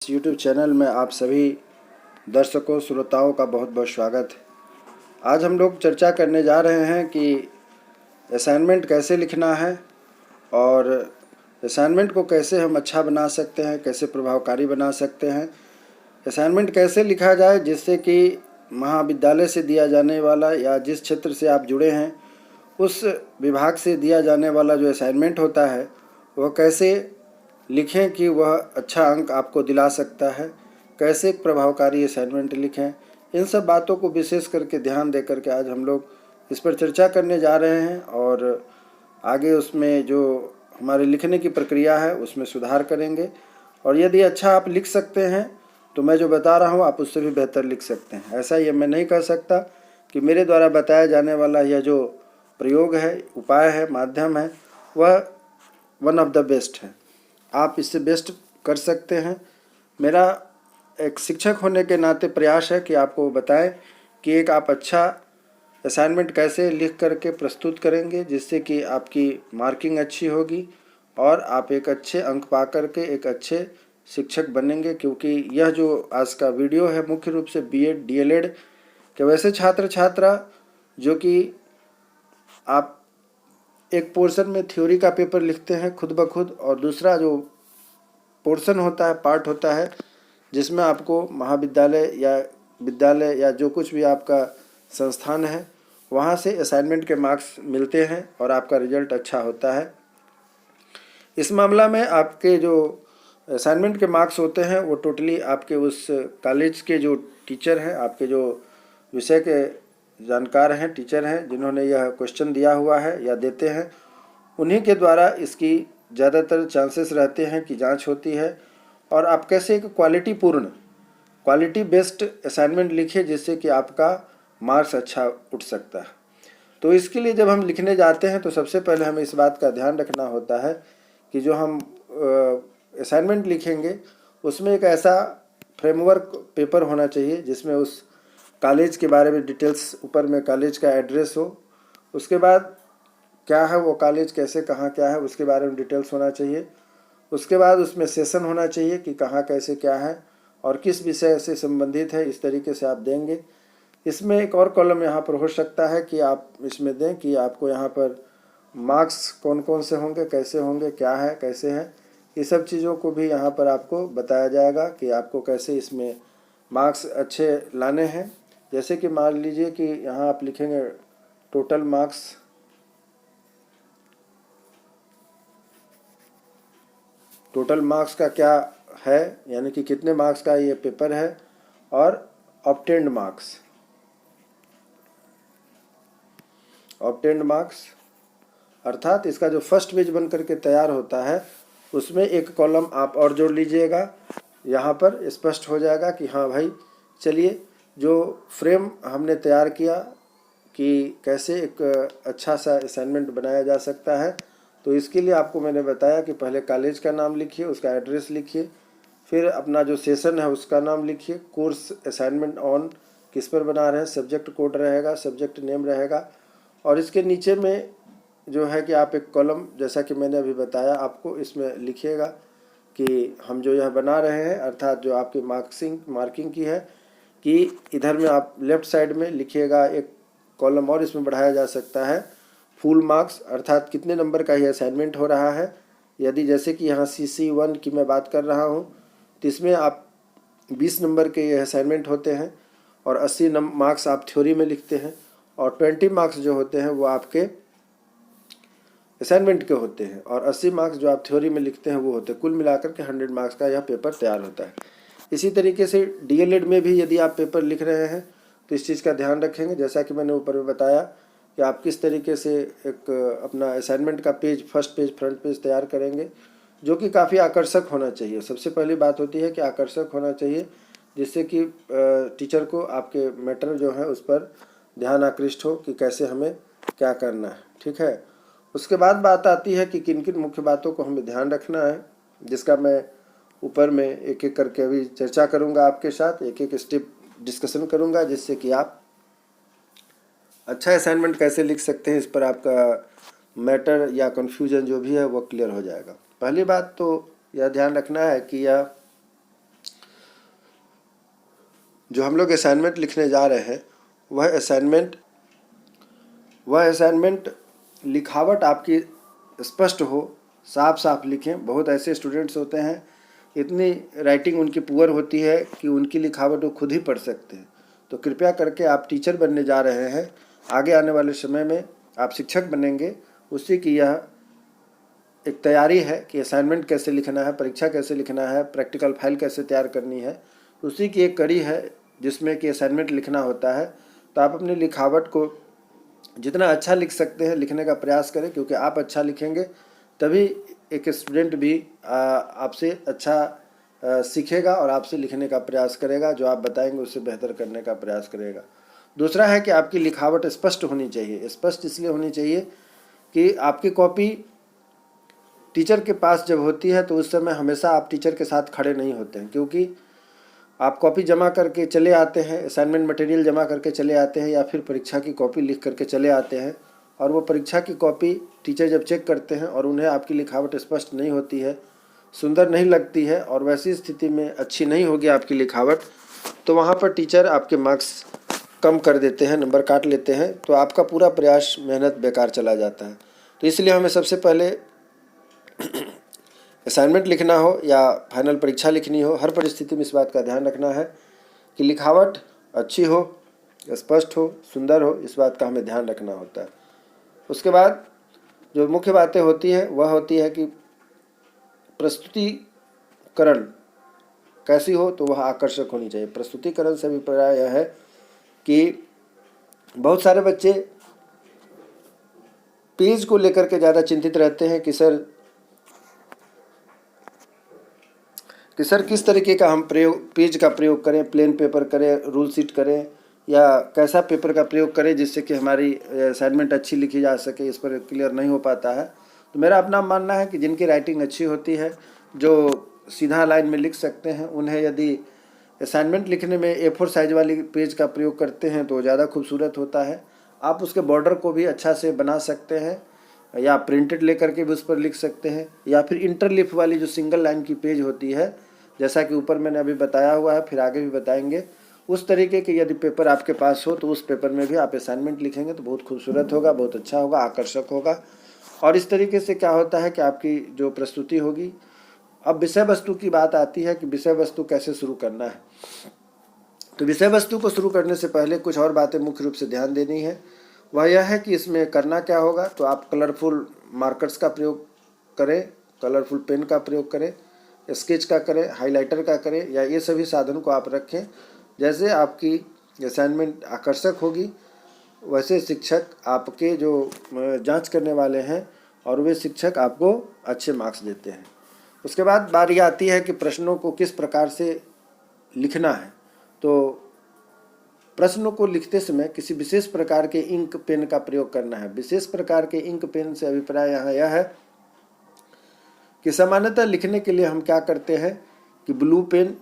इस YouTube channel में आप सभी दर्शकों श्रोताओं का बहुत बहुत स्वागत है। आज हम लोग चर्चा करने जा रहे हैं कि असाइनमेंट कैसे लिखना है और असाइनमेंट को कैसे हम अच्छा बना सकते हैं, कैसे प्रभावकारी बना सकते हैं। असाइनमेंट कैसे लिखा जाए जिससे कि महाविद्यालय से दिया जाने वाला या जिस क्षेत्र से आप जुड़े हैं उस विभाग से दिया जाने वाला जो असाइनमेंट होता है वह कैसे लिखें कि वह अच्छा अंक आपको दिला सकता है, कैसे एक प्रभावकारी असाइनमेंट लिखें। इन सब बातों को विशेष करके ध्यान दे करके आज हम लोग इस पर चर्चा करने जा रहे हैं और आगे उसमें जो हमारे लिखने की प्रक्रिया है उसमें सुधार करेंगे। और यदि अच्छा आप लिख सकते हैं तो मैं जो बता रहा हूँ आप उससे भी बेहतर लिख सकते हैं। ऐसा ये मैं नहीं कह सकता कि मेरे द्वारा बताया जाने वाला यह जो प्रयोग है, उपाय है, माध्यम है, वह वन ऑफ द बेस्ट है। आप इससे बेस्ट कर सकते हैं। मेरा एक शिक्षक होने के नाते प्रयास है कि आपको बताएं कि एक आप अच्छा असाइनमेंट कैसे लिख करके प्रस्तुत करेंगे जिससे कि आपकी मार्किंग अच्छी होगी और आप एक अच्छे अंक पा करके एक अच्छे शिक्षक बनेंगे। क्योंकि यह जो आज का वीडियो है मुख्य रूप से बीएड डीएलएड के वैसे छात्र छात्रा जो कि आप एक पोर्शन में थ्योरी का पेपर लिखते हैं खुद ब खुद और दूसरा जो पोर्शन होता है, पार्ट होता है जिसमें आपको महाविद्यालय या विद्यालय या जो कुछ भी आपका संस्थान है वहाँ से असाइनमेंट के मार्क्स मिलते हैं और आपका रिजल्ट अच्छा होता है। इस मामला में आपके जो असाइनमेंट के मार्क्स होते हैं वो टोटली आपके उस कॉलेज के जो टीचर हैं, आपके जो विषय के जानकार हैं, टीचर हैं जिन्होंने यह क्वेश्चन दिया हुआ है या देते हैं, उन्हीं के द्वारा इसकी ज़्यादातर चांसेस रहते हैं कि जांच होती है। और आप कैसे एक क्वालिटी बेस्ड असाइनमेंट लिखिए जिससे कि आपका मार्क्स अच्छा उठ सकता है। तो इसके लिए जब हम लिखने जाते हैं तो सबसे पहले हमें इस बात का ध्यान रखना होता है कि जो हम असाइनमेंट लिखेंगे उसमें एक ऐसा फ्रेमवर्क पेपर होना चाहिए जिसमें उस कॉलेज के बारे में डिटेल्स, ऊपर में कॉलेज का एड्रेस हो, उसके बाद क्या है वो कॉलेज, कैसे कहाँ क्या है उसके बारे में डिटेल्स होना चाहिए। उसके बाद उसमें सेशन होना चाहिए कि कहाँ कैसे क्या है और किस विषय से संबंधित है, इस तरीके से आप देंगे। इसमें एक और कॉलम यहाँ पर हो सकता है कि आप इसमें दें कि आपको यहाँ पर मार्क्स कौन कौन से होंगे, कैसे होंगे, क्या है, कैसे हैं, ये सब चीज़ों को भी यहाँ पर आपको बताया जाएगा कि आपको कैसे इसमें मार्क्स अच्छे लाने हैं। जैसे कि मान लीजिए कि यहाँ आप लिखेंगे टोटल मार्क्स, टोटल मार्क्स का क्या है यानी कि कितने मार्क्स का ये पेपर है, और ऑब्टेन्ड मार्क्स अर्थात इसका जो फर्स्ट पेज बन करके तैयार होता है उसमें एक कॉलम आप और जोड़ लीजिएगा। यहाँ पर स्पष्ट हो जाएगा कि हाँ भाई चलिए जो फ्रेम हमने तैयार किया कि कैसे एक अच्छा सा असाइनमेंट बनाया जा सकता है। तो इसके लिए आपको मैंने बताया कि पहले कॉलेज का नाम लिखिए, उसका एड्रेस लिखिए, फिर अपना जो सेशन है उसका नाम लिखिए, कोर्स असाइनमेंट ऑन किस पर बना रहे हैं, सब्जेक्ट कोड रहेगा, सब्जेक्ट नेम रहेगा, और इसके नीचे में जो है कि आप एक कॉलम जैसा कि मैंने अभी बताया आपको इसमें लिखिएगा कि हम जो यह बना रहे हैं अर्थात जो आपकी मार्किंग की है कि इधर में आप लेफ़्ट साइड में लिखिएगा एक कॉलम और इसमें बढ़ाया जा सकता है फुल मार्क्स अर्थात कितने नंबर का ये असाइनमेंट हो रहा है। यदि जैसे कि यहाँ CC1 की मैं बात कर रहा हूँ तो इसमें आप 20 नंबर के ये असाइनमेंट होते हैं और 80 मार्क्स आप थ्योरी में लिखते हैं और 20 मार्क्स जो होते हैं वो आपके असाइनमेंट के होते हैं और 80 मार्क्स जो आप थ्योरी में लिखते हैं वो होते हैं। कुल मिलाकर के 100 मार्क्स का यह पेपर तैयार होता है। इसी तरीके से डीएलएड में भी यदि आप पेपर लिख रहे हैं तो इस चीज़ का ध्यान रखेंगे जैसा कि मैंने ऊपर में बताया कि आप किस तरीके से एक अपना असाइनमेंट का page, first page, front page तैयार करेंगे जो कि काफ़ी आकर्षक होना चाहिए। सबसे पहली बात होती है कि आकर्षक होना चाहिए जिससे कि टीचर को आपके मैटर जो है उस पर ध्यान आकृष्ट हो कि कैसे हमें क्या करना है। ठीक है, उसके बाद बात आती है कि किन किन मुख्य बातों को हमें ध्यान रखना है जिसका मैं ऊपर में एक एक करके अभी चर्चा करूंगा आपके साथ, एक एक स्टेप डिस्कशन करूंगा जिससे कि आप अच्छा असाइनमेंट कैसे लिख सकते हैं इस पर आपका मैटर या कन्फ्यूजन जो भी है वो क्लियर हो जाएगा। पहली बात तो यह ध्यान रखना है कि यह जो हम लोग असाइनमेंट लिखने जा रहे हैं वह असाइनमेंट लिखावट आपकी स्पष्ट हो, साफ साफ लिखें। बहुत ऐसे स्टूडेंट्स होते हैं, इतनी राइटिंग उनकी पुअर होती है कि उनकी लिखावट वो खुद ही पढ़ सकते हैं। तो कृपया करके, आप टीचर बनने जा रहे हैं, आगे आने वाले समय में आप शिक्षक बनेंगे, उसी की यह एक तैयारी है कि असाइनमेंट कैसे लिखना है, परीक्षा कैसे लिखना है, प्रैक्टिकल फाइल कैसे तैयार करनी है। उसी की एक कड़ी है जिसमें कि असाइनमेंट लिखना होता है। तो आप अपनी लिखावट को जितना अच्छा लिख सकते हैं लिखने का प्रयास करें, क्योंकि आप अच्छा लिखेंगे तभी एक स्टूडेंट भी आपसे अच्छा सीखेगा और आपसे लिखने का प्रयास करेगा, जो आप बताएंगे उससे बेहतर करने का प्रयास करेगा। दूसरा है कि आपकी लिखावट स्पष्ट होनी चाहिए। स्पष्ट इसलिए होनी चाहिए कि आपकी कॉपी टीचर के पास जब होती है तो उस समय हमेशा आप टीचर के साथ खड़े नहीं होते हैं, क्योंकि आप कॉपी जमा करके चले आते हैं, असाइनमेंट मटेरियल जमा करके चले आते हैं, या फिर परीक्षा की कॉपी लिख करके चले आते हैं, और वो परीक्षा की कॉपी टीचर जब चेक करते हैं और उन्हें आपकी लिखावट स्पष्ट नहीं होती है, सुंदर नहीं लगती है, और वैसी स्थिति में अच्छी नहीं होगी आपकी लिखावट, तो वहाँ पर टीचर आपके मार्क्स कम कर देते हैं, नंबर काट लेते हैं। तो आपका पूरा प्रयास, मेहनत बेकार चला जाता है। तो इसलिए हमें सबसे पहले असाइनमेंट लिखना हो या फाइनल परीक्षा लिखनी हो, हर परिस्थिति में इस बात का ध्यान रखना है कि लिखावट अच्छी हो, स्पष्ट हो, सुंदर हो। इस बात का हमें ध्यान रखना होता है। उसके बाद जो मुख्य बातें होती हैं वह होती है कि प्रस्तुतिकरण कैसी हो, तो वह आकर्षक होनी चाहिए। प्रस्तुतिकरण से अभिप्राय यह है कि बहुत सारे बच्चे पेज को लेकर के ज़्यादा चिंतित रहते हैं कि सर किस तरीके का हम पेज का प्रयोग करें, प्लेन पेपर करें, रूल शीट करें, या कैसा पेपर का प्रयोग करें जिससे कि हमारी असाइनमेंट अच्छी लिखी जा सके। इस पर क्लियर नहीं हो पाता है। तो मेरा अपना मानना है कि जिनकी राइटिंग अच्छी होती है, जो सीधा लाइन में लिख सकते हैं, उन्हें यदि असाइनमेंट लिखने में A4 साइज वाली पेज का प्रयोग करते हैं तो ज़्यादा खूबसूरत होता है। आप उसके बॉर्डर को भी अच्छा से बना सकते हैं, या प्रिंटेड लेकर के भी उस पर लिख सकते हैं, या फिर इंटरलिफ वाली जो सिंगल लाइन की पेज होती है, जैसा कि ऊपर मैंने अभी बताया हुआ है, फिर आगे भी बताएंगे, उस तरीके के यदि पेपर आपके पास हो तो उस पेपर में भी आप असाइनमेंट लिखेंगे तो बहुत खूबसूरत होगा, बहुत अच्छा होगा, आकर्षक होगा। और इस तरीके से क्या होता है कि आपकी जो प्रस्तुति होगी, अब विषय वस्तु की बात आती है कि विषय वस्तु कैसे शुरू करना है। तो विषय वस्तु को शुरू करने से पहले कुछ और बातें मुख्य रूप से ध्यान देनी है। वह यह है कि इसमें करना क्या होगा, तो आप कलरफुल मार्कर्स का प्रयोग करें, कलरफुल पेन का प्रयोग करें, स्केच का करें, हाइलाइटर का करें, या ये सभी साधन को आप रखें। जैसे आपकी असाइनमेंट आकर्षक होगी, वैसे शिक्षक आपके जो जांच करने वाले हैं और वे शिक्षक आपको अच्छे मार्क्स देते हैं। उसके बाद बारी आती है कि प्रश्नों को किस प्रकार से लिखना है। तो प्रश्नों को लिखते समय किसी विशेष प्रकार के इंक पेन का प्रयोग करना है। विशेष प्रकार के इंक पेन से अभिप्राय यहाँ यह है कि सामान्यतः लिखने के लिए हम क्या करते हैं कि ब्लू पेन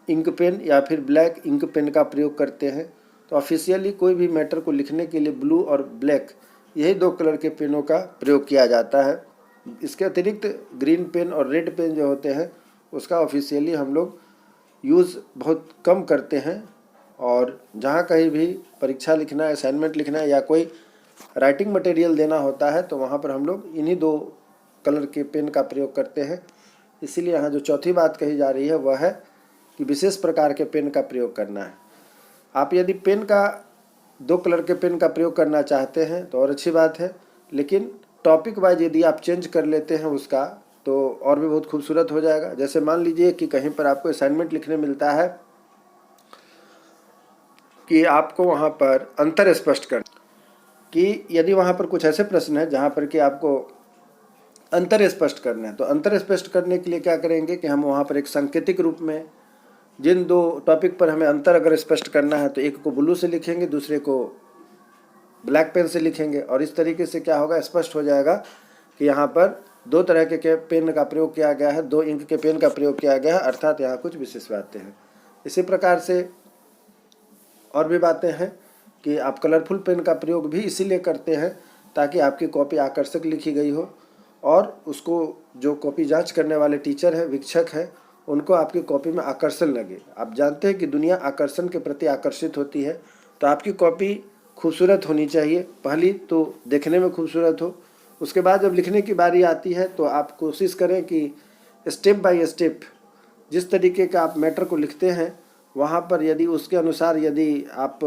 इंक पेन या फिर ब्लैक इंक पेन का प्रयोग करते हैं। तो ऑफिशियली कोई भी मैटर को लिखने के लिए ब्लू और ब्लैक, यही 2 कलर के पेनों का प्रयोग किया जाता है। इसके अतिरिक्त ग्रीन पेन और रेड पेन जो होते हैं उसका ऑफिशियली हम लोग यूज़ बहुत कम करते हैं। और जहाँ कहीं भी परीक्षा लिखना है, असाइनमेंट लिखना है, या कोई राइटिंग मटेरियल देना होता है तो वहाँ पर हम लोग इन्हीं 2 कलर के पेन का प्रयोग करते हैं। इसीलिए यहाँ जो चौथी बात कही जा रही है वह है कि विशेष प्रकार के पेन का प्रयोग करना है। आप यदि पेन का 2 कलर के पेन का प्रयोग करना चाहते हैं तो और अच्छी बात है, लेकिन टॉपिक वाइज यदि आप चेंज कर लेते हैं उसका तो और भी बहुत खूबसूरत हो जाएगा। जैसे मान लीजिए कि कहीं पर आपको असाइनमेंट लिखने मिलता है कि आपको वहाँ पर अंतर स्पष्ट कर, कि यदि वहाँ पर कुछ ऐसे प्रश्न हैं जहाँ पर कि आपको अंतर स्पष्ट करना है, तो अंतर स्पष्ट करने के लिए क्या करेंगे कि हम वहाँ पर एक सांकेतिक रूप में जिन 2 टॉपिक पर हमें अंतर अगर स्पष्ट करना है तो एक को ब्लू से लिखेंगे, दूसरे को ब्लैक पेन से लिखेंगे। और इस तरीके से क्या होगा, स्पष्ट हो जाएगा कि यहाँ पर 2 तरह के पेन का प्रयोग किया गया है, 2 इंक के पेन का प्रयोग किया गया है, अर्थात यहाँ कुछ विशेष बातें हैं। इसी प्रकार से और भी बातें हैं कि आप कलरफुल पेन का प्रयोग भी इसीलिए करते हैं ताकि आपकी कॉपी आकर्षक लिखी गई हो, और उसको जो कॉपी जांच करने वाले टीचर हैं, वीक्षक हैं, उनको आपकी कॉपी में आकर्षण लगे। आप जानते हैं कि दुनिया आकर्षण के प्रति आकर्षित होती है, तो आपकी कॉपी खूबसूरत होनी चाहिए। पहली तो देखने में खूबसूरत हो, उसके बाद जब लिखने की बारी आती है तो आप कोशिश करें कि स्टेप बाय स्टेप जिस तरीके का आप मैटर को लिखते हैं वहाँ पर यदि उसके अनुसार यदि आप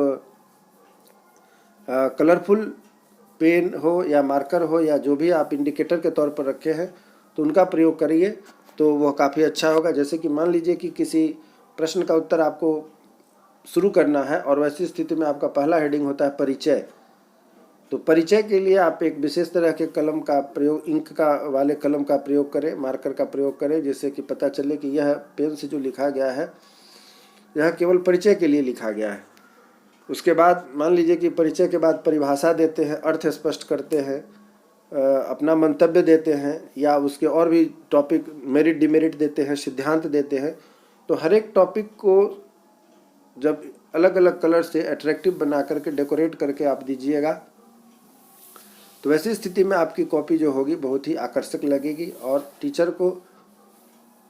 कलरफुल पेन हो या मार्कर हो या जो भी आप इंडिकेटर के तौर पर रखे हैं तो उनका प्रयोग करिए, तो वह काफ़ी अच्छा होगा। जैसे कि मान लीजिए कि किसी प्रश्न का उत्तर आपको शुरू करना है और वैसी स्थिति में आपका पहला हेडिंग होता है परिचय, तो परिचय के लिए आप एक विशेष तरह के कलम का प्रयोग, इंक का वाले कलम का प्रयोग करें, मार्कर का प्रयोग करें, जिससे कि पता चले कि यह पेन से जो लिखा गया है यह केवल परिचय के लिए लिखा गया है। उसके बाद मान लीजिए कि परिचय के बाद परिभाषा देते हैं, अर्थ स्पष्ट करते हैं, अपना मंतव्य देते हैं या उसके और भी टॉपिक मेरिट डिमेरिट देते हैं, सिद्धांत देते हैं। तो हर एक टॉपिक को जब अलग अलग कलर से अट्रैक्टिव बना करके डेकोरेट करके आप दीजिएगा तो वैसी स्थिति में आपकी कॉपी जो होगी बहुत ही आकर्षक लगेगी और टीचर को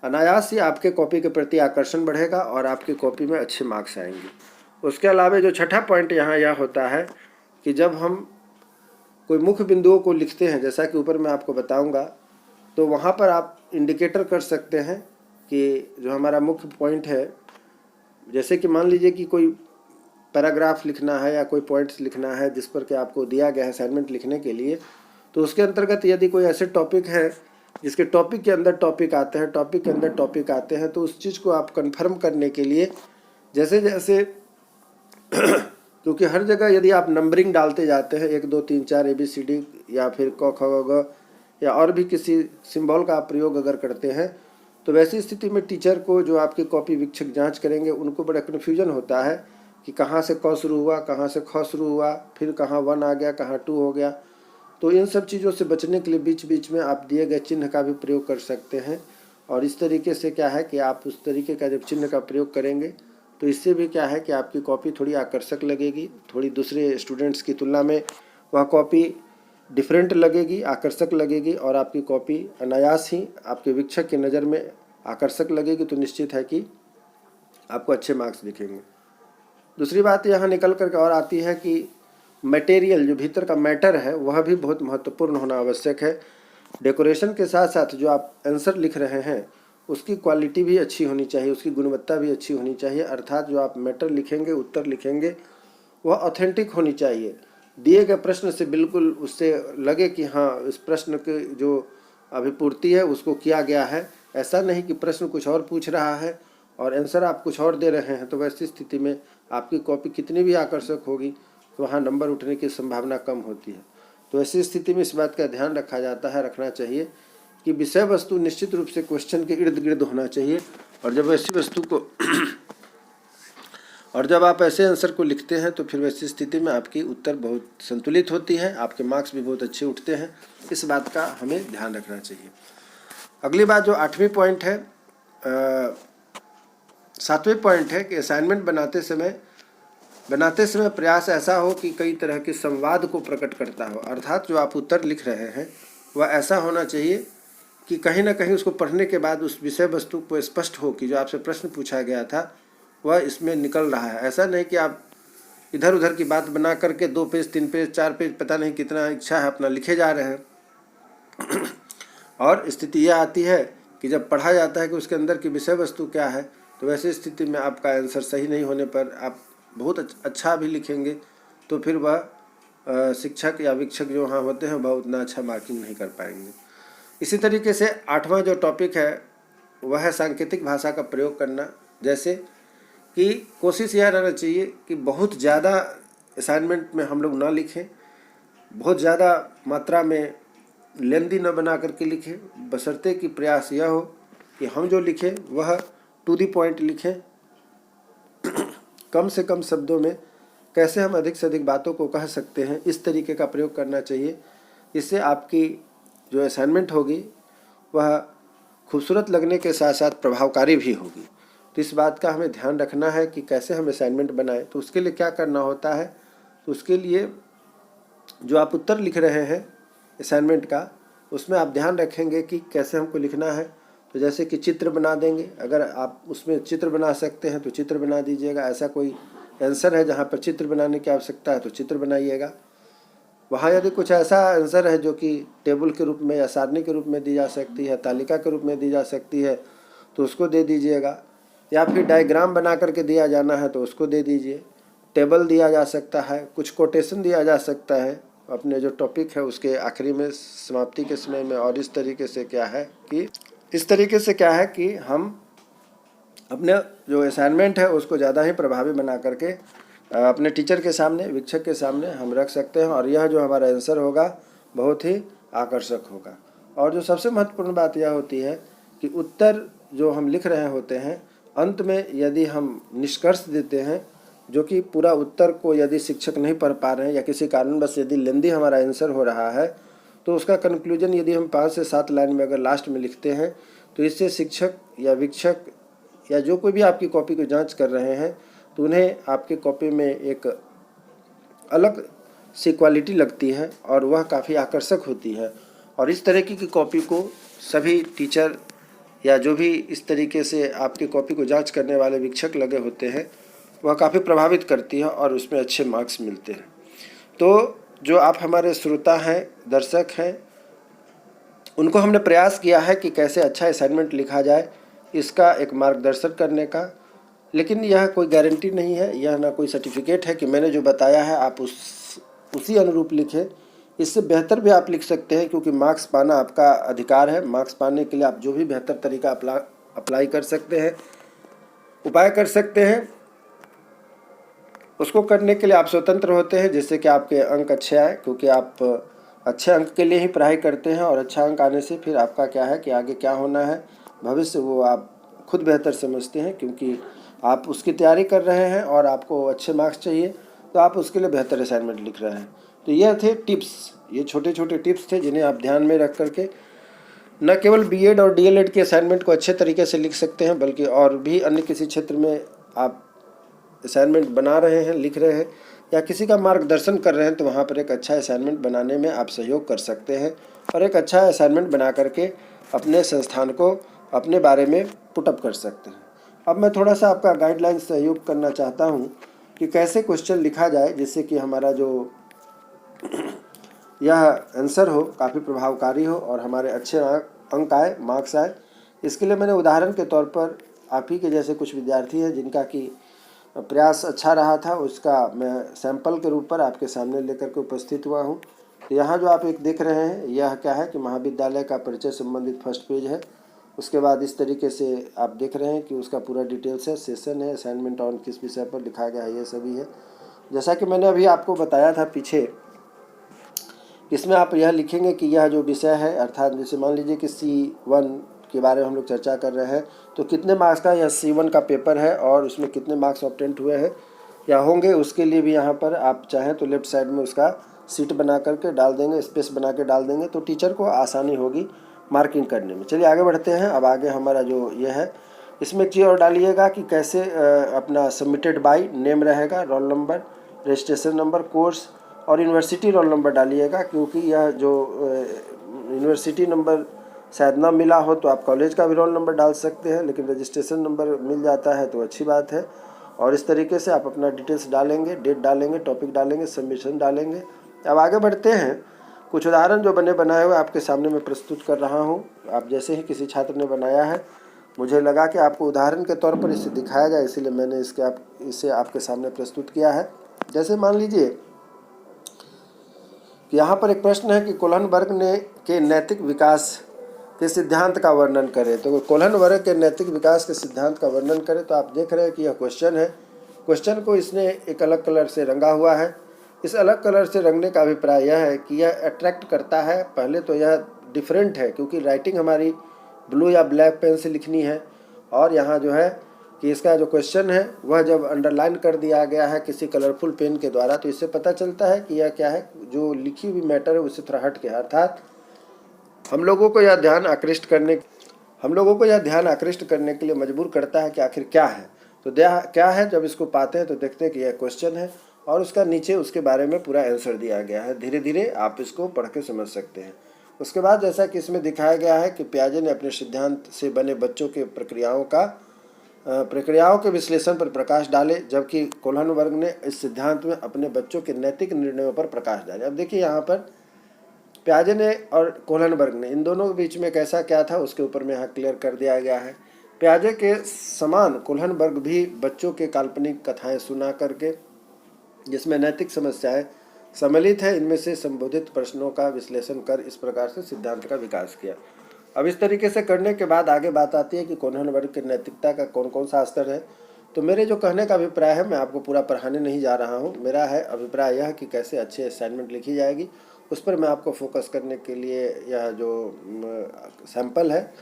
अनायास ही आपके कॉपी के प्रति आकर्षण बढ़ेगा और आपकी कॉपी में अच्छे मार्क्स आएंगे। उसके अलावा जो छठा पॉइंट यहाँ यह होता है कि जब हम कोई मुख्य बिंदुओं को लिखते हैं, जैसा कि ऊपर मैं आपको बताऊंगा, तो वहाँ पर आप इंडिकेटर कर सकते हैं कि जो हमारा मुख्य पॉइंट है, जैसे कि मान लीजिए कि कोई पैराग्राफ लिखना है या कोई पॉइंट्स लिखना है जिस पर कि आपको दिया गया है असाइनमेंट लिखने के लिए, तो उसके अंतर्गत यदि कोई ऐसे टॉपिक है जिसके टॉपिक के अंदर टॉपिक आते हैं, टॉपिक के अंदर टॉपिक आते हैं, तो उस चीज़ को आप कन्फर्म करने के लिए जैसे जैसे क्योंकि हर जगह यदि आप नंबरिंग डालते जाते हैं 1 2 3 4 ABCD या फिर क ख ग या और भी किसी सिंबल का आप प्रयोग अगर करते हैं तो वैसी स्थिति में टीचर को, जो आपकी कॉपी वीक्षक जांच करेंगे, उनको बड़ा कन्फ्यूजन होता है कि कहाँ से क शुरू हुआ, कहाँ से ख शुरू हुआ, फिर कहाँ 1 आ गया, कहाँ 2 हो गया। तो इन सब चीज़ों से बचने के लिए बीच बीच में आप दिए गए चिन्ह का भी प्रयोग कर सकते हैं। और इस तरीके से क्या है कि आप उस तरीके का जब चिन्ह का प्रयोग करेंगे तो इससे भी क्या है कि आपकी कॉपी थोड़ी आकर्षक लगेगी, थोड़ी दूसरे स्टूडेंट्स की तुलना में वह कॉपी डिफरेंट लगेगी, आकर्षक लगेगी और आपकी कॉपी अनायास ही आपके वीक्षक की नज़र में आकर्षक लगेगी। तो निश्चित है कि आपको अच्छे मार्क्स दिखेंगे। दूसरी बात यहाँ निकल करके और आती है कि मटेरियल, जो भीतर का मैटर है, वह भी बहुत महत्वपूर्ण होना आवश्यक है। डेकोरेशन के साथ साथ जो आप आंसर लिख रहे हैं उसकी क्वालिटी भी अच्छी होनी चाहिए, उसकी गुणवत्ता भी अच्छी होनी चाहिए। अर्थात जो आप मैटर लिखेंगे, उत्तर लिखेंगे, वह ऑथेंटिक होनी चाहिए। दिए गए प्रश्न से बिल्कुल उससे लगे कि हाँ, इस प्रश्न के जो अभिपूर्ति है उसको किया गया है। ऐसा नहीं कि प्रश्न कुछ और पूछ रहा है और आंसर आप कुछ और दे रहे हैं, तो वैसी स्थिति में आपकी कॉपी कितनी भी आकर्षक होगी तो वहाँ नंबर उठने की संभावना कम होती है। तो ऐसी स्थिति में इस बात का ध्यान रखना चाहिए कि विषय वस्तु निश्चित रूप से क्वेश्चन के इर्द गिर्द होना चाहिए। और जब ऐसी वस्तु को और जब आप ऐसे आंसर को लिखते हैं तो फिर वैसी स्थिति में आपकी उत्तर बहुत संतुलित होती है, आपके मार्क्स भी बहुत अच्छे उठते हैं। इस बात का हमें ध्यान रखना चाहिए। अगली बात जो 8वीं पॉइंट है, 7वें पॉइंट है कि असाइनमेंट बनाते समय प्रयास ऐसा हो कि कई तरह के संवाद को प्रकट करता हो। अर्थात जो आप उत्तर लिख रहे हैं वह ऐसा होना चाहिए कि कहीं ना कहीं उसको पढ़ने के बाद उस विषय वस्तु को स्पष्ट हो कि जो आपसे प्रश्न पूछा गया था वह इसमें निकल रहा है। ऐसा नहीं कि आप इधर उधर की बात बना करके 2 पेज 3 पेज 4 पेज पता नहीं कितना इच्छा है अपना लिखे जा रहे हैं। और स्थिति यह आती है कि जब पढ़ा जाता है कि उसके अंदर की विषय वस्तु क्या है, तो वैसी स्थिति में आपका आंसर सही नहीं होने पर आप बहुत अच्छा भी लिखेंगे तो फिर वह शिक्षक या वीक्षक जो वहाँ होते हैं वह उतना अच्छा मार्किंग नहीं कर पाएंगे। इसी तरीके से 8वां जो टॉपिक है वह है सांकेतिक भाषा का प्रयोग करना। जैसे कि कोशिश यह रहना चाहिए कि बहुत ज़्यादा असाइनमेंट में हम लोग ना लिखें, बहुत ज़्यादा मात्रा में लेंदी न बना करके लिखें, बशर्ते कि प्रयास यह हो कि हम जो लिखें वह टू द पॉइंट लिखें। कम से कम शब्दों में कैसे हम अधिक से अधिक बातों को कह सकते हैं, इस तरीके का प्रयोग करना चाहिए। इससे आपकी जो असाइनमेंट होगी वह खूबसूरत लगने के साथ साथ प्रभावकारी भी होगी। तो इस बात का हमें ध्यान रखना है कि कैसे हम असाइनमेंट बनाएं। तो उसके लिए क्या करना होता है, तो उसके लिए जो आप उत्तर लिख रहे हैं असाइनमेंट का, उसमें आप ध्यान रखेंगे कि कैसे हमको लिखना है। तो जैसे कि चित्र बना देंगे, अगर आप उसमें चित्र बना सकते हैं तो चित्र बना दीजिएगा। ऐसा कोई आंसर है जहाँ पर चित्र बनाने की आवश्यकता है तो चित्र बनाइएगा। वहाँ यदि कुछ ऐसा आंसर है जो कि टेबल के रूप में या सारणी के रूप में दी जा सकती है, तालिका के रूप में दी जा सकती है, तो उसको दे दीजिएगा। या फिर डायग्राम बना करके दिया जाना है तो उसको दे दीजिए। टेबल दिया जा सकता है, कुछ कोटेशन दिया जा सकता है अपने जो टॉपिक है उसके आखिरी में, समाप्ति के समय में। और इस तरीके से क्या है कि हम अपने जो असाइनमेंट है उसको ज़्यादा ही प्रभावी बना करके अपने टीचर के सामने, शिक्षक के सामने हम रख सकते हैं। और यह जो हमारा आंसर होगा बहुत ही आकर्षक होगा। और जो सबसे महत्वपूर्ण बात यह होती है कि उत्तर जो हम लिख रहे होते हैं, अंत में यदि हम निष्कर्ष देते हैं, जो कि पूरा उत्तर को यदि शिक्षक नहीं पढ़ पा रहे हैं या किसी कारणवश यदि लेंदी हमारा आंसर हो रहा है, तो उसका कंक्लूजन यदि हम 5 से 7 लाइन में अगर लास्ट में लिखते हैं, तो इससे शिक्षक या शिक्षक या जो कोई भी आपकी कॉपी को जांच कर रहे हैं तो उन्हें आपकी कॉपी में एक अलग सी क्वालिटी लगती है और वह काफ़ी आकर्षक होती है। और इस तरह की कॉपी को सभी टीचर या जो भी इस तरीके से आपकी कॉपी को जांच करने वाले शिक्षक लगे होते हैं, वह काफ़ी प्रभावित करती है और उसमें अच्छे मार्क्स मिलते हैं। तो जो आप हमारे श्रोता हैं, दर्शक हैं, उनको हमने प्रयास किया है कि कैसे अच्छा असाइनमेंट लिखा जाए, इसका एक मार्गदर्शन करने का। लेकिन यह कोई गारंटी नहीं है, यह ना कोई सर्टिफिकेट है कि मैंने जो बताया है आप उसी अनुरूप लिखें। इससे बेहतर भी आप लिख सकते हैं, क्योंकि मार्क्स पाना आपका अधिकार है। मार्क्स पाने के लिए आप जो भी बेहतर तरीका अप्लाई कर सकते हैं, उपाय कर सकते हैं, उसको करने के लिए आप स्वतंत्र होते हैं, जिससे कि आपके अंक अच्छे आए। क्योंकि आप अच्छे अंक के लिए ही पढ़ाई करते हैं और अच्छा अंक आने से फिर आपका क्या है कि आगे क्या होना है भविष्य, वो आप खुद बेहतर समझते हैं। क्योंकि आप उसकी तैयारी कर रहे हैं और आपको अच्छे मार्क्स चाहिए, तो आप उसके लिए बेहतर असाइनमेंट लिख रहे हैं। तो यह थे टिप्स, ये छोटे छोटे टिप्स थे जिन्हें आप ध्यान में रख करके न केवल बीएड और डीएलएड के असाइनमेंट को अच्छे तरीके से लिख सकते हैं, बल्कि और भी अन्य किसी क्षेत्र में आप असाइनमेंट बना रहे हैं, लिख रहे हैं या किसी का मार्गदर्शन कर रहे हैं, तो वहाँ पर एक अच्छा असाइनमेंट बनाने में आप सहयोग कर सकते हैं और एक अच्छा असाइनमेंट बना करके अपने संस्थान को अपने बारे में पुटअप कर सकते हैं। अब मैं थोड़ा सा आपका गाइडलाइन सहयोग करना चाहता हूँ कि कैसे क्वेश्चन लिखा जाए जिससे कि हमारा जो यह आंसर हो काफ़ी प्रभावकारी हो और हमारे अच्छे अंक आए, मार्क्स आए। इसके लिए मैंने उदाहरण के तौर पर आप ही के जैसे कुछ विद्यार्थी हैं जिनका कि प्रयास अच्छा रहा था, उसका मैं सैंपल के रूप पर आपके सामने लेकर के उपस्थित हुआ हूँ। तो यहाँ जो आप एक देख रहे हैं, यह क्या है कि महाविद्यालय का परिचय संबंधित फर्स्ट पेज है। उसके बाद इस तरीके से आप देख रहे हैं कि उसका पूरा डिटेल्स है, सेशन है, असाइनमेंट ऑन किस विषय पर लिखा गया है, ये सभी है। जैसा कि मैंने अभी आपको बताया था पीछे, इसमें आप यह लिखेंगे कि यह जो विषय है, अर्थात जैसे मान लीजिए कि C1 के बारे में हम लोग चर्चा कर रहे हैं, तो कितने मार्क्स का यह C1 का पेपर है और उसमें कितने मार्क्स ऑब्टेंट हुए हैं या होंगे, उसके लिए भी यहाँ पर आप चाहें तो लेफ्ट साइड में उसका सीट बना करके डाल देंगे, स्पेस बना के डाल देंगे, तो टीचर को आसानी होगी मार्किंग करने में। चलिए आगे बढ़ते हैं। अब आगे हमारा जो ये है, इसमें एक चीज़ और डालिएगा कि कैसे अपना सबमिटेड बाई नेम रहेगा, roll number, registration number, course और यूनिवर्सिटी रोल नंबर डालिएगा। क्योंकि यह जो यूनिवर्सिटी नंबर शायद ना मिला हो तो आप कॉलेज का भी रोल नंबर डाल सकते हैं, लेकिन रजिस्ट्रेशन नंबर मिल जाता है तो अच्छी बात है। और इस तरीके से आप अपना डिटेल्स डालेंगे, डेट डालेंगे, टॉपिक डालेंगे, सबमिशन डालेंगे। अब आगे बढ़ते हैं। कुछ उदाहरण जो बनाए हुए आपके सामने मैं प्रस्तुत कर रहा हूँ। आप जैसे ही किसी छात्र ने बनाया है, मुझे लगा कि आपको उदाहरण के तौर पर इसे दिखाया जाए, इसीलिए मैंने इसे आपके सामने प्रस्तुत किया है। जैसे मान लीजिए कि यहाँ पर एक प्रश्न है कि कोल्हन वर्ग के नैतिक विकास के सिद्धांत का वर्णन करें। तो कोल्हन वर्ग के नैतिक विकास के सिद्धांत का वर्णन करें, तो आप देख रहे हैं कि यह क्वेश्चन है। क्वेश्चन को इसने एक अलग कलर से रंगा हुआ है। इस अलग कलर से रंगने का अभिप्राय यह है कि यह अट्रैक्ट करता है। पहले तो यह डिफरेंट है क्योंकि राइटिंग हमारी ब्लू या ब्लैक पेन से लिखनी है, और यहाँ जो है कि इसका जो क्वेश्चन है वह जब अंडरलाइन कर दिया गया है किसी कलरफुल पेन के द्वारा, तो इससे पता चलता है कि यह क्या है, जो लिखी हुई मैटर है उससे थोड़ा हट के, अर्थात हम लोगों को यह ध्यान आकृष्ट करने के लिए मजबूर करता है कि आखिर क्या है। तो क्या है, जब इसको पाते हैं तो देखते हैं कि यह क्वेश्चन है और उसका नीचे उसके बारे में पूरा आंसर दिया गया है। धीरे धीरे आप इसको पढ़ के समझ सकते हैं। उसके बाद जैसा कि इसमें दिखाया गया है कि पियाजे ने अपने सिद्धांत से बने बच्चों के प्रक्रियाओं के विश्लेषण पर प्रकाश डाले, जबकि कोहलनबर्ग ने इस सिद्धांत में अपने बच्चों के नैतिक निर्णयों पर प्रकाश डाले। अब देखिए यहाँ पर पियाजे ने और कोहलनबर्ग ने, इन दोनों के बीच में कैसा क्या था उसके ऊपर में यहाँ क्लियर कर दिया गया है। पियाजे के समान कोहलनबर्ग भी बच्चों के काल्पनिक कथाएं सुना करके, जिसमें नैतिक समस्याएं सम्मिलित है, इनमें से संबोधित प्रश्नों का विश्लेषण कर इस प्रकार से सिद्धांत का विकास किया। अब इस तरीके से करने के बाद आगे बात आती है कि कोहलनबर्ग की नैतिकता का कौन कौन सा स्तर है। तो मेरे जो कहने का अभिप्राय है, मैं आपको पूरा पढ़ाने नहीं जा रहा हूँ, मेरा है अभिप्राय यह कि कैसे अच्छे असाइनमेंट लिखी जाएगी, उस पर मैं आपको फोकस करने के लिए यह जो सैंपल है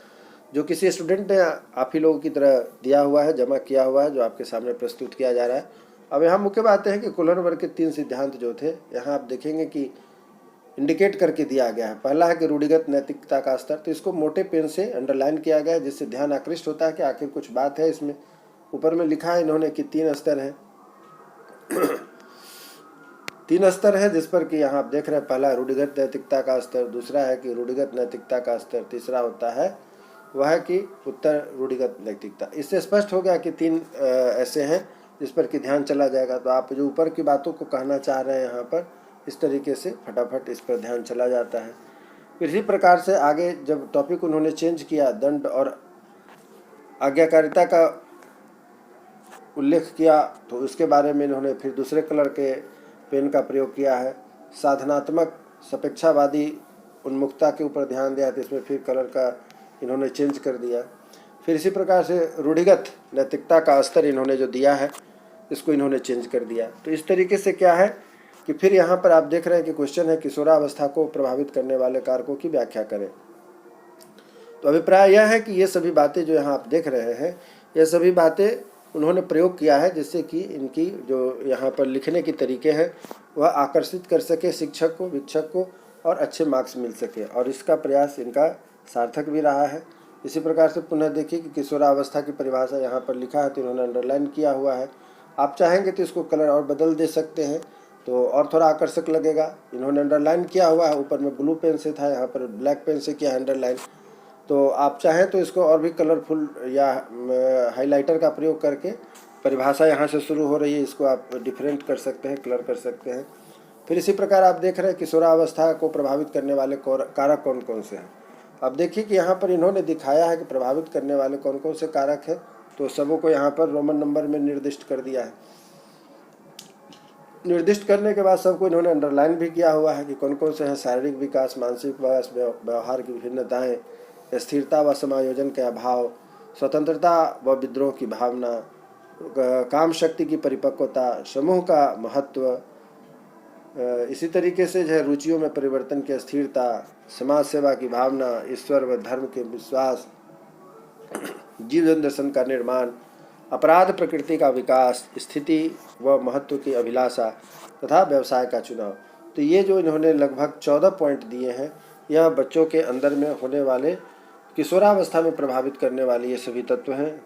जो किसी स्टूडेंट ने आप ही लोगों की तरह दिया हुआ है, जमा किया हुआ है, जो आपके सामने प्रस्तुत किया जा रहा है। अब यहाँ मुख्य बात है कि कोहलनबर्ग के 3 सिद्धांत जो थे, यहाँ आप देखेंगे कि इंडिकेट करके दिया गया है। पहला है कि रूढ़िगत नैतिकता का स्तर, तो इसको मोटे पेन से अंडरलाइन किया गया है, जिससे ध्यान आकृष्ट होता है कि आखिर कुछ बात है इसमें। ऊपर में लिखा है इन्होंने कि 3 स्तर हैं 3 स्तर है, जिस पर कि यहाँ आप देख रहे हैं, पहला रूढ़िगत नैतिकता का स्तर, दूसरा है कि रूढ़िगत नैतिकता का स्तर, तीसरा होता है वह है कि उत्तर रूढ़िगत नैतिकता। इससे स्पष्ट हो गया कि 3 ऐसे हैं जिस पर कि ध्यान चला जाएगा। तो आप जो ऊपर की बातों को कहना चाह रहे हैं यहाँ पर, इस तरीके से फटाफट इस पर ध्यान चला जाता है। फिर इसी प्रकार से आगे जब टॉपिक उन्होंने चेंज किया, दंड और आज्ञाकारिता का उल्लेख किया, तो उसके बारे में इन्होंने फिर दूसरे कलर के पेन का प्रयोग किया है। साधनात्मक सापेक्षतावादी उन्मुखता के ऊपर ध्यान दिया, तो इसमें फिर कलर का इन्होंने चेंज कर दिया। फिर इसी प्रकार से रूढ़िगत नैतिकता का स्तर इन्होंने जो दिया है, इसको इन्होंने चेंज कर दिया। तो इस तरीके से क्या है कि फिर यहाँ पर आप देख रहे हैं कि क्वेश्चन है किशोरावस्था को प्रभावित करने वाले कारकों की व्याख्या करें। तो अभिप्राय यह है कि ये सभी बातें जो यहाँ आप देख रहे हैं, ये सभी बातें उन्होंने प्रयोग किया है, जिससे कि इनकी जो यहाँ पर लिखने की तरीके हैं वह आकर्षित कर सके शिक्षक को, वीक्षक को, और अच्छे मार्क्स मिल सके, और इसका प्रयास इनका सार्थक भी रहा है। इसी प्रकार से पुनः देखिए कि किशोरावस्था की परिभाषा यहाँ पर लिखा है, तो इन्होंने अंडरलाइन किया हुआ है। आप चाहेंगे तो इसको कलर और बदल दे सकते हैं, तो और थोड़ा आकर्षक लगेगा। इन्होंने अंडरलाइन किया हुआ है, ऊपर में ब्लू पेन से था, यहाँ पर ब्लैक पेन से किया अंडरलाइन। तो आप चाहें तो इसको और भी कलरफुल या हाइलाइटर का प्रयोग करके, परिभाषा यहाँ से शुरू हो रही है, इसको आप डिफरेंट कर सकते हैं, कलर कर सकते हैं। फिर इसी प्रकार आप देख रहे हैं किशोरावस्था को प्रभावित करने वाले कारक कौन कौन से हैं। अब देखिए कि यहाँ पर इन्होंने दिखाया है कि प्रभावित करने वाले कौन कौन से कारक हैं, तो सबों को यहाँ पर रोमन नंबर में निर्दिष्ट कर दिया है। निर्दिष्ट करने के बाद सबको इन्होंने अंडरलाइन भी किया हुआ है कि कौन कौन से हैं। शारीरिक विकास, मानसिक विकास, व्यवहार की विभिन्नताएं, स्थिरता व समायोजन के अभाव, स्वतंत्रता व विद्रोह की भावना, काम शक्ति की परिपक्वता, समूह का महत्व, इसी तरीके से जो है रुचियों में परिवर्तन की स्थिरता, समाज सेवा की भावना, ईश्वर व धर्म के विश्वास, जीवन दर्शन का निर्माण, अपराध प्रकृति का विकास, स्थिति व महत्व की अभिलाषा तथा व्यवसाय का चुनाव। तो ये जो इन्होंने लगभग 14 पॉइंट दिए हैं, यह बच्चों के अंदर में होने वाले किशोरावस्था में प्रभावित करने वाले ये सभी तत्व हैं।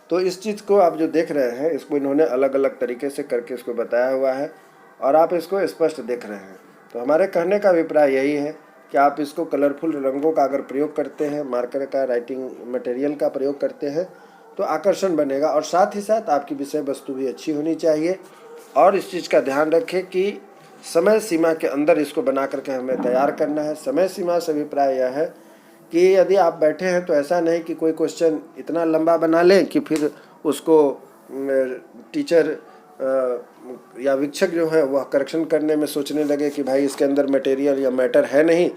तो इस चीज़ को आप जो देख रहे हैं, इसको इन्होंने अलग अलग तरीके से करके इसको बताया हुआ है, और आप इसको स्पष्ट देख रहे हैं। तो हमारे कहने का अभिप्राय यही है कि आप इसको कलरफुल रंगों का अगर प्रयोग करते हैं, मार्कर का, राइटिंग मटेरियल का प्रयोग करते हैं, तो आकर्षण बनेगा। और साथ ही साथ आपकी विषय वस्तु भी अच्छी होनी चाहिए। और इस चीज़ का ध्यान रखें कि समय सीमा के अंदर इसको बना करके हमें तैयार करना है। समय सीमा से अभिप्राय यह है कि यदि आप बैठे हैं तो ऐसा नहीं कि कोई क्वेश्चन इतना लंबा बना लें कि फिर उसको टीचर या शिक्षक जो है वह करेक्शन करने में सोचने लगे कि भाई इसके अंदर मटेरियल या मैटर है नहीं,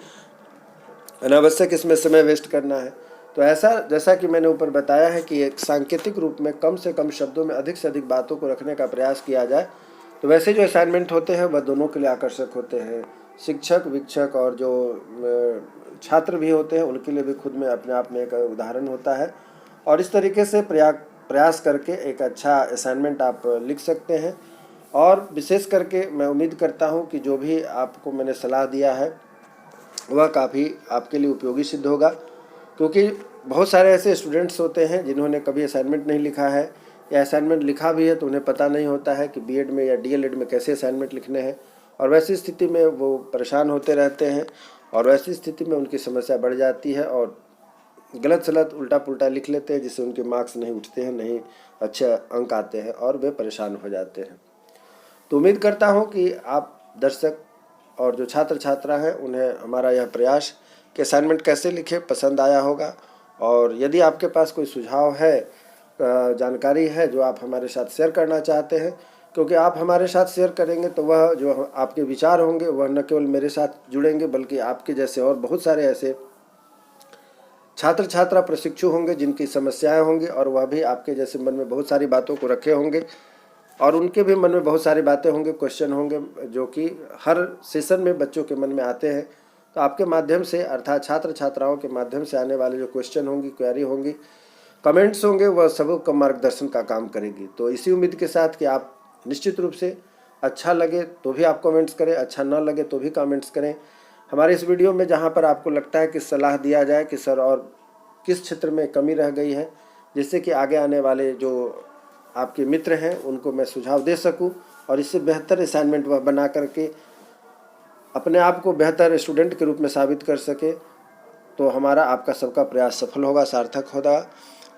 अनावश्यक इसमें समय वेस्ट करना है। तो ऐसा, जैसा कि मैंने ऊपर बताया है कि एक सांकेतिक रूप में कम से कम शब्दों में अधिक से अधिक बातों को रखने का प्रयास किया जाए, तो वैसे जो असाइनमेंट होते हैं वह दोनों के लिए आकर्षक होते हैं। शिक्षक, वीक्षक और जो छात्र भी होते हैं उनके लिए भी खुद में अपने आप में एक उदाहरण होता है। और इस तरीके से प्रयास करके एक अच्छा असाइनमेंट आप लिख सकते हैं। और विशेष करके मैं उम्मीद करता हूं कि जो भी आपको मैंने सलाह दिया है वह काफ़ी आपके लिए उपयोगी सिद्ध होगा, क्योंकि बहुत सारे ऐसे स्टूडेंट्स होते हैं जिन्होंने कभी असाइनमेंट नहीं लिखा है, या असाइनमेंट लिखा भी है तो उन्हें पता नहीं होता है कि बीएड में या डीएलएड में कैसे असाइनमेंट लिखने हैं। और वैसी स्थिति में वो परेशान होते रहते हैं और वैसी स्थिति में उनकी समस्या बढ़ जाती है और गलत सलत उल्टा पुल्टा लिख लेते हैं, जिससे उनके मार्क्स नहीं उठते हैं, नहीं अच्छे अंक आते हैं और वे परेशान हो जाते हैं। तो उम्मीद करता हूं कि आप दर्शक और जो छात्र छात्रा हैं उन्हें हमारा यह प्रयास कि असाइनमेंट कैसे लिखें पसंद आया होगा। और यदि आपके पास कोई सुझाव है, जानकारी है जो आप हमारे साथ शेयर करना चाहते हैं, क्योंकि आप हमारे साथ शेयर करेंगे तो वह जो आपके विचार होंगे वह न केवल मेरे साथ जुड़ेंगे बल्कि आपके जैसे और बहुत सारे ऐसे छात्र छात्रा प्रशिक्षु होंगे जिनकी समस्याएं होंगी और वह भी आपके जैसे मन में बहुत सारी बातों को रखे होंगे और उनके भी मन में बहुत सारी बातें होंगे, क्वेश्चन होंगे जो कि हर सेशन में बच्चों के मन में आते हैं। तो आपके माध्यम से अर्थात छात्र छात्राओं के माध्यम से आने वाले जो क्वेश्चन होंगी, क्वेरी होंगी, कमेंट्स होंगे, वह सबका मार्गदर्शन का काम करेगी। तो इसी उम्मीद के साथ कि आप निश्चित रूप से अच्छा लगे तो भी आप कमेंट्स करें, अच्छा ना लगे तो भी कमेंट्स करें। हमारे इस वीडियो में जहाँ पर आपको लगता है कि सलाह दिया जाए कि सर और किस क्षेत्र में कमी रह गई है, जिससे कि आगे आने वाले जो आपके मित्र हैं उनको मैं सुझाव दे सकूं और इससे बेहतर असाइनमेंट वह बना करके अपने आप को बेहतर स्टूडेंट के रूप में साबित कर सके, तो हमारा आपका सबका प्रयास सफल होगा, सार्थक होगा।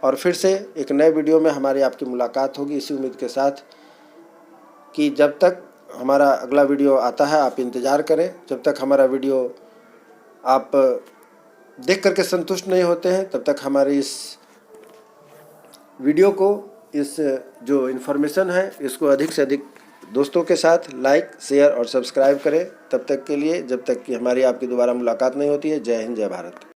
और फिर से एक नए वीडियो में हमारी आपकी मुलाकात होगी इसी उम्मीद के साथ कि जब तक हमारा अगला वीडियो आता है आप इंतज़ार करें। जब तक हमारा वीडियो आप देख करके संतुष्ट नहीं होते हैं तब तक हमारे इस वीडियो को, इस जो इन्फॉर्मेशन है इसको अधिक से अधिक दोस्तों के साथ लाइक, शेयर और सब्सक्राइब करें। तब तक के लिए, जब तक कि हमारी आपकी दोबारा मुलाकात नहीं होती है। जय हिंद, जय भारत।